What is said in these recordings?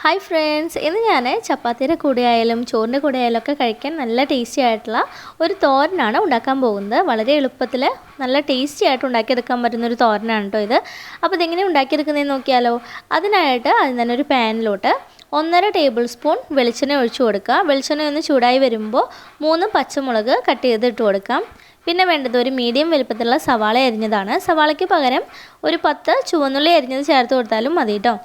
Hi friends, ഇന്ന് ഞാൻ ചപ്പാത്തിയുടെ കൂടെ ആയാലും ചോറിൻ്റെ കൂടെ ആയാലും ഒക്കെ കഴിക്കാൻ നല്ല ടേസ്റ്റി ആയിട്ടുള്ള ഒരു തോരനാണ് ഉണ്ടാക്കാൻ പോകുന്നത്. വളരെ എളുപ്പത്തിൽ നല്ല ടേസ്റ്റി ആയിട്ട് ഉണ്ടാക്കിയെടുക്കാൻ പറ്റുന്നൊരു തോരനാണ് കേട്ടോ ഇത്. അപ്പോൾ ഇതെങ്ങനെ ഉണ്ടാക്കിയെടുക്കുന്നതെന്ന് നോക്കിയാലോ. അതിനായിട്ട് അതിന് തന്നെ ഒരു പാനിലോട്ട് 1.5 ടേബിൾ സ്പൂൺ വെളിച്ചെണ്ണ ഒഴിച്ചു കൊടുക്കുക. വെളിച്ചെണ്ണ ഒന്ന് ചൂടായി വരുമ്പോൾ 3 പച്ചമുളക് കട്ട് ചെയ്ത് ഇട്ട് കൊടുക്കാം. പിന്നെ വേണ്ടത് ഒരു മീഡിയം വലുപ്പത്തിലുള്ള സവാള അരിഞ്ഞതാണ്. സവാളയ്ക്ക് പകരം ഒരു 10 ചുവന്നുള്ളി അരിഞ്ഞത് ചേർത്ത് കൊടുത്താലും മതി കേട്ടോ.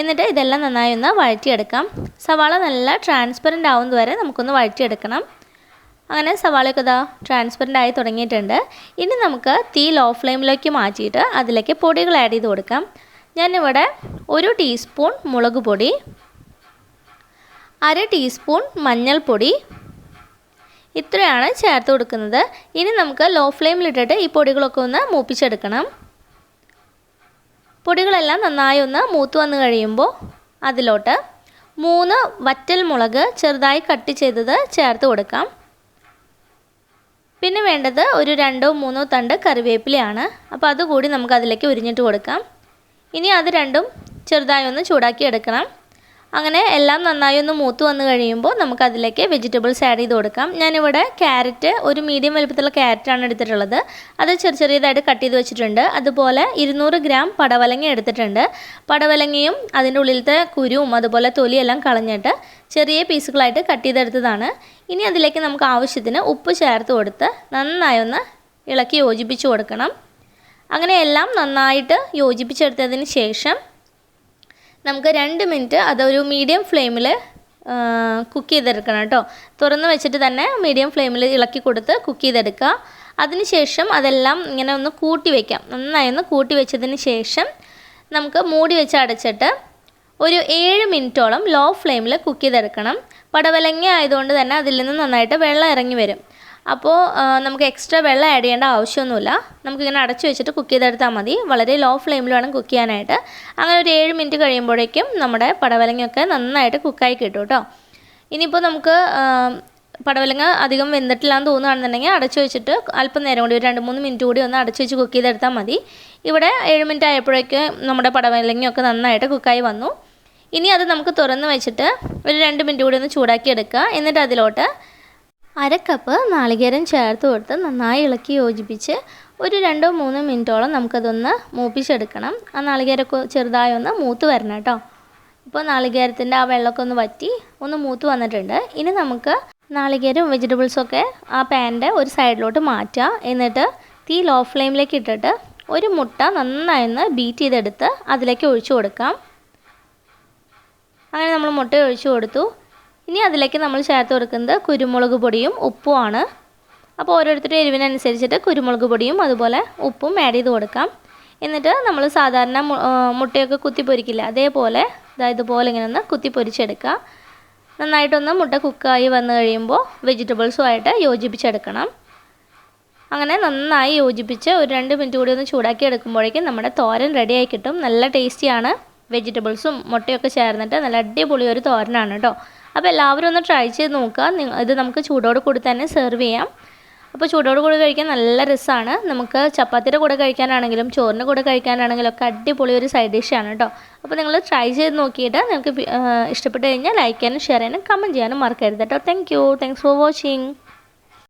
എന്നിട്ട് ഇതെല്ലാം നന്നായി ഒന്ന് വഴറ്റിയെടുക്കാം. സവാള നല്ല ട്രാൻസ്പെറൻ്റ് ആവുന്നത് വരെ നമുക്കൊന്ന് വഴറ്റിയെടുക്കണം. അങ്ങനെ സവാളയൊക്കെ ഇതാ ട്രാൻസ്പെറൻ്റ് ആയി തുടങ്ങിയിട്ടുണ്ട്. ഇനി നമുക്ക് തീ ലോ ഫ്ലെയിമിലേക്ക് മാറ്റിയിട്ട് അതിലേക്ക് പൊടികൾ ആഡ് ചെയ്ത് കൊടുക്കാം. ഞാനിവിടെ 1 ടീസ്പൂൺ മുളക് പൊടി, 1/2 ടീസ്പൂൺ മഞ്ഞൾപ്പൊടി, ഇത്രയാണ് ചേർത്ത് കൊടുക്കുന്നത്. ഇനി നമുക്ക് ലോ ഫ്ലെയിമിലിട്ടിട്ട് ഈ പൊടികളൊക്കെ ഒന്ന് മൂപ്പിച്ചെടുക്കണം. പൊടികളെല്ലാം നന്നായി ഒന്ന് മൂത്ത് വന്ന് കഴിയുമ്പോൾ അതിലോട്ട് 3 വറ്റൽ മുളക് ചെറുതായി കട്ട് ചെയ്തത് ചേർത്ത് കൊടുക്കാം. പിന്നെ വേണ്ടത് ഒരു 2-3 തണ്ട് കറിവേപ്പിലയാണ്. അപ്പോൾ അതുകൂടി നമുക്ക് അതിലേക്ക് ഉരിഞ്ഞിട്ട് കൊടുക്കാം. ഇനി അത് രണ്ടും ചെറുതായി ഒന്ന് ചൂടാക്കി എടുക്കണം. അങ്ങനെ എല്ലാം നന്നായി ഒന്ന് മൂത്ത് വന്ന് കഴിയുമ്പോൾ നമുക്കതിലേക്ക് വെജിറ്റബിൾസ് ആഡ് ചെയ്ത് കൊടുക്കാം. ഞാനിവിടെ ക്യാരറ്റ്, ഒരു മീഡിയം വലുപ്പത്തിലുള്ള ക്യാരറ്റാണ് എടുത്തിട്ടുള്ളത്. അത് ചെറിയതായിട്ട് കട്ട് ചെയ്ത് വെച്ചിട്ടുണ്ട്. അതുപോലെ 200 ഗ്രാം പടവലങ്ങ എടുത്തിട്ടുണ്ട്. പടവലങ്ങയും അതിൻ്റെ ഉള്ളിലത്തെ കുരുവും അതുപോലെ തൊലിയെല്ലാം കളഞ്ഞിട്ട് ചെറിയ പീസുകളായിട്ട് കട്ട് ചെയ്തെടുത്തതാണ്. ഇനി അതിലേക്ക് നമുക്ക് ആവശ്യത്തിന് ഉപ്പ് ചേർത്ത് കൊടുത്ത് നന്നായി ഒന്ന് ഇളക്കി യോജിപ്പിച്ച് കൊടുക്കണം. അങ്ങനെ എല്ലാം നന്നായിട്ട് യോജിപ്പിച്ചെടുത്തതിന് ശേഷം നമുക്ക് 2 മിനിറ്റ് അതൊരു മീഡിയം ഫ്ലെയിമിൽ കുക്ക് ചെയ്തെടുക്കണം കേട്ടോ. തുറന്ന് വെച്ചിട്ട് തന്നെ മീഡിയം ഫ്ലെയിമിൽ ഇളക്കി കൊടുത്ത് കുക്ക് ചെയ്തെടുക്കുക. അതിനുശേഷം അതെല്ലാം ഇങ്ങനെ ഒന്ന് കൂട്ടി വയ്ക്കാം. നന്നായി ഒന്ന് കൂട്ടി വെച്ചതിന് ശേഷം നമുക്ക് മൂടി വെച്ച് അടച്ചിട്ട് ഒരു 7 മിനിറ്റോളം ലോ ഫ്ലെയിമിൽ കുക്ക് ചെയ്തെടുക്കണം. പടവലങ്ങ ആയതുകൊണ്ട് തന്നെ അതിൽ നിന്ന് നന്നായിട്ട് വെള്ളം ഇറങ്ങി വരും. അപ്പോൾ നമുക്ക് എക്സ്ട്രാ വെള്ളം ആഡ് ചെയ്യേണ്ട ആവശ്യമൊന്നുമില്ല. നമുക്കിങ്ങനെ അടച്ചു വെച്ചിട്ട് കുക്ക് ചെയ്തെടുത്താൽ മതി. വളരെ ലോ ഫ്ലെയിമിൽ വേണം കുക്ക് ചെയ്യാനായിട്ട്. അങ്ങനെ ഒരു 7 മിനിറ്റ് കഴിയുമ്പോഴേക്കും നമ്മുടെ പടവലങ്ങയൊക്കെ നന്നായിട്ട് കുക്കായി കിട്ടും കേട്ടോ. ഇനിയിപ്പോൾ നമുക്ക് പടവലങ്ങ അധികം വെന്തിട്ടില്ലാന്ന് തോന്നുകയാണെന്നുണ്ടെങ്കിൽ അടച്ചു വെച്ചിട്ട് അല്പം നേരം കൂടി ഒരു 2-3 മിനിറ്റ് കൂടി ഒന്ന് അടച്ചു വെച്ച് കുക്ക് ചെയ്തെടുത്താൽ മതി. ഇവിടെ 7 മിനിറ്റ് ആയപ്പോഴേക്കും നമ്മുടെ പടവലങ്ങയൊക്കെ നന്നായിട്ട് കുക്കായി വന്നു. ഇനി അത് നമുക്ക് തുറന്ന് വെച്ചിട്ട് ഒരു 2 മിനിറ്റ് കൂടി ഒന്ന് ചൂടാക്കി എടുക്കുക. എന്നിട്ട് അതിലോട്ട് 1/2 കപ്പ് നാളികേരം ചേർത്ത് കൊടുത്ത് നന്നായി ഇളക്കി യോജിപ്പിച്ച് ഒരു 2-3 മിനിറ്റോളം നമുക്കതൊന്ന് മൂപ്പിച്ചെടുക്കണം. ആ നാളികേരമൊക്കെ ചെറുതായി ഒന്ന് മൂത്ത് വരണം കേട്ടോ. ഇപ്പോൾ നാളികേരത്തിൻ്റെ ആ വെള്ളമൊക്കെ ഒന്ന് വറ്റി ഒന്ന് മൂത്ത് വന്നിട്ടുണ്ട്. ഇനി നമുക്ക് നാളികേരവും വെജിറ്റബിൾസൊക്കെ ആ പാനിൻ്റെ ഒരു സൈഡിലോട്ട് മാറ്റുക. എന്നിട്ട് തീ ലോ ഫ്ലെയിമിലേക്ക് ഇട്ടിട്ട് ഒരു മുട്ട നന്നായി ഒന്ന് ബീറ്റ് ചെയ്തെടുത്ത് അതിലേക്ക് ഒഴിച്ചു കൊടുക്കാം. അങ്ങനെ നമ്മൾ മുട്ട ഒഴിച്ചു കൊടുത്തു. ഇനി അതിലേക്ക് നമ്മൾ ചേർത്ത് കൊടുക്കുന്നത് കുരുമുളക് പൊടിയും ഉപ്പുമാണ്. അപ്പോൾ ഓരോരുത്തരുടെ എരിവിനനുസരിച്ചിട്ട് കുരുമുളക് പൊടിയും അതുപോലെ ഉപ്പും ആഡ് ചെയ്ത് കൊടുക്കാം. എന്നിട്ട് നമ്മൾ സാധാരണ മുട്ടയൊക്കെ കുത്തി പൊരിക്കില്ല, അതേപോലെ ഇതുപോലെ ഇങ്ങനെ ഒന്ന് കുത്തി പൊരിച്ചെടുക്കുക. നന്നായിട്ടൊന്ന് മുട്ട കുക്കായി വന്നു കഴിയുമ്പോൾ വെജിറ്റബിൾസുമായിട്ട് യോജിപ്പിച്ചെടുക്കണം. അങ്ങനെ നന്നായി യോജിപ്പിച്ച് ഒരു 2 മിനിറ്റ് കൂടി ഒന്ന് ചൂടാക്കി എടുക്കുമ്പോഴേക്കും നമ്മുടെ തോരൻ റെഡിയായി കിട്ടും. നല്ല ടേസ്റ്റിയാണ്. വെജിറ്റബിൾസും മുട്ടയൊക്കെ ചേർന്നിട്ട് നല്ല അടിപൊളി ഒരു തോരനാണ് കേട്ടോ. അപ്പോൾ എല്ലാവരും ഒന്ന് ട്രൈ ചെയ്ത് നോക്കുക. ഇത് നമുക്ക് ചൂടോട് കൂടി തന്നെ സെർവ് ചെയ്യാം. അപ്പോൾ ചൂടോട് കൂടി കഴിക്കാൻ നല്ല രസമാണ്. നമുക്ക് ചപ്പാത്തിയുടെ കൂടെ കഴിക്കാനാണെങ്കിലും ചോറിൻ്റെ കൂടെ കഴിക്കാനാണെങ്കിലും ഒക്കെ അടിപൊളി ഒരു സൈഡ് ഡിഷാണ് കേട്ടോ. അപ്പോൾ നിങ്ങൾ ട്രൈ ചെയ്ത് നോക്കിയിട്ട് നിങ്ങൾക്ക് ഇഷ്ടപ്പെട്ട് കഴിഞ്ഞാൽ ലൈക്ക് ചെയ്യാനും ഷെയർ ചെയ്യാനും കമൻറ്റ് ചെയ്യാനും മറക്കരുത് കേട്ടോ. Thanks for watching.